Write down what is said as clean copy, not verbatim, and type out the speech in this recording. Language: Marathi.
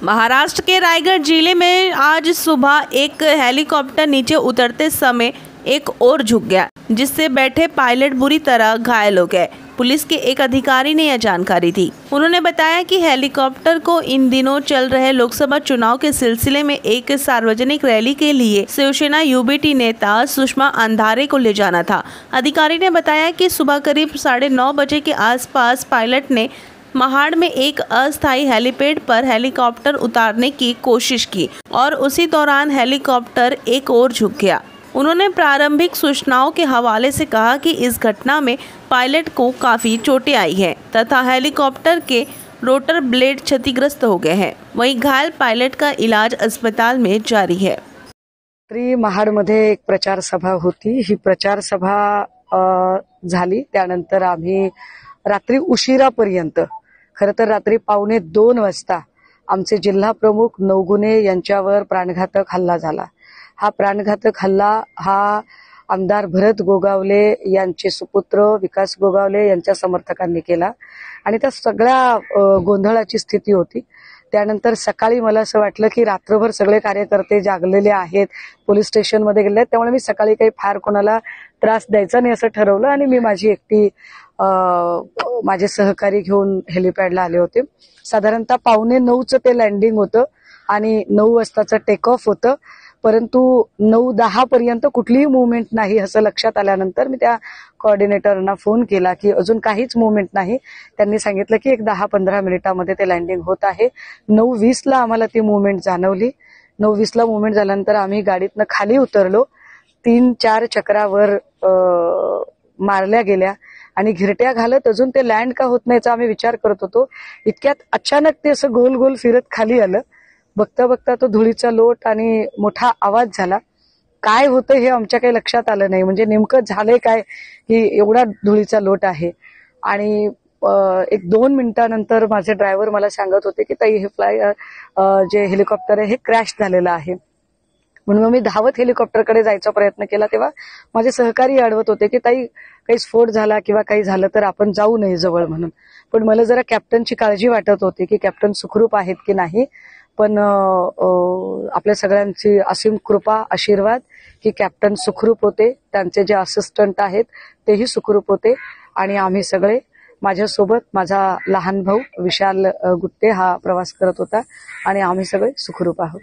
महाराष्ट्र के रायगढ़ जिले में आज सुबह एक हेलीकॉप्टर नीचे उतरते समय एक और झुक गया, जिससे बैठे पायलट बुरी तरह घायल हो गए। पुलिस के एक अधिकारी ने यह जानकारी दी। उन्होंने बताया कि हेलीकॉप्टर को इन दिनों चल रहे लोकसभा चुनाव के सिलसिले में एक सार्वजनिक रैली के लिए शिवसेना यूबीटी नेता सुषमा अंधारे को ले जाना था। अधिकारी ने बताया कि सुबह करीब 9:30 बजे के आसपास पायलट ने महाड़ में एक अस्थायी हेलीपैड पर हेलीकॉप्टर उतारने की कोशिश की और उसी दौरान हेलीकॉप्टर एक और झुक गया। उन्होंने प्रारंभिक सूचनाओं के हवाले से कहा कि इस घटना में पायलट को काफी चोटें आई हैं तथा हेलीकॉप्टर के रोटर ब्लेड क्षतिग्रस्त हो गए हैं। वहीं घायल पायलट का इलाज अस्पताल में जारी है। महाडमध्ये एक प्रचार सभा होती। ही प्रचार सभा झाली त्यानंतर आम्ही रात्री उशिरापर्यंत, खरं तर रात्री 1:45 वाजता आमचे जिल्हा प्रमुख नवगुणे यांच्यावर प्राणघातक हल्ला झाला। हा प्राणघातक हल्ला हा आमदार भरत गोगावले यांचे सुपुत्र विकास गोगावले यांच्या समर्थकांनी केला आणि त्या सगळ्या गोंधळाची स्थिती होती। त्यानंतर सकाळी मला असं वाटलं की रात्रभर सगळे कार्यकर्ते जागलेले आहेत, पोलीस स्टेशनमध्ये गेले, त्यामुळे मी सकाळी काही फार कोणाला त्रास द्यायचा नाही असं ठरवलं आणि मी माझी एकटी माझे सहकारी घेऊन हेलिपॅडला आले होते। साधारणतः 8:45चं ते लँडिंग होतं आणि 9 वाजताचं टेक ऑफ होतं, परंतु 9:10 पर्यंत कुठलीही मूवमेंट नाही असं लक्षात आल्यानंतर मी त्या कोऑर्डिनेटरना फोन केला की अजून काहीच मूवमेंट नाही। त्यांनी सांगितलं की एक 10-15 मिनिटांमध्ये ते लँडिंग होत आहे। 9:20ला आम्हाला ती मूवमेंट जाणवली। 9:20ला मूवमेंट झाल्यानंतर आम्ही गाडीतनं खाली उतरलो। 3-4 चक्रावर मारल्या गेल्या आणि घिरट्या घालत अजून ते लँड का होत नाही याचा आम्ही विचार करत होतो। इतक्यात अचानक ते असं गोल गोल फिरत खाली आलं। बघता बघता तो धुळीचा लोट आणि मोठा आवाज झाला। काय होतं हे आमच्या काही लक्षात आलं नाही, म्हणजे नेमकं झालंय काय की एवढा धुळीचा लोट आहे। आणि 1-2 मिनिटांनंतर माझे ड्रायव्हर मला सांगत होते की ताई हे जे हेलिकॉप्टर आहे हे क्रॅश झालेलं आहे। म्हणून मी धावत हेलिकॉप्टरकडे जायचा प्रयत्न केला तेव्हा माझे सहकारी अडवत होते की ताई काही स्फोट झाला किंवा काही झालं तर आपण जाऊ नये जवळ म्हणून। पण मला जरा कॅप्टनची काळजी वाटत होती की कॅप्टन सुखरूप आहेत की नाही, पण आपल्या सगळ्यांची असीम कृपा आशीर्वाद की कॅप्टन सुखरूप होते, त्यांचे जे असिस्टंट आहेत तेही सुखरूप होते आणि आम्ही सगळे, माझ्यासोबत माझा लहान भाऊ विशाल गुट्टे हा प्रवास करत होता आणि आम्ही सगळे सुखरूप आहोत।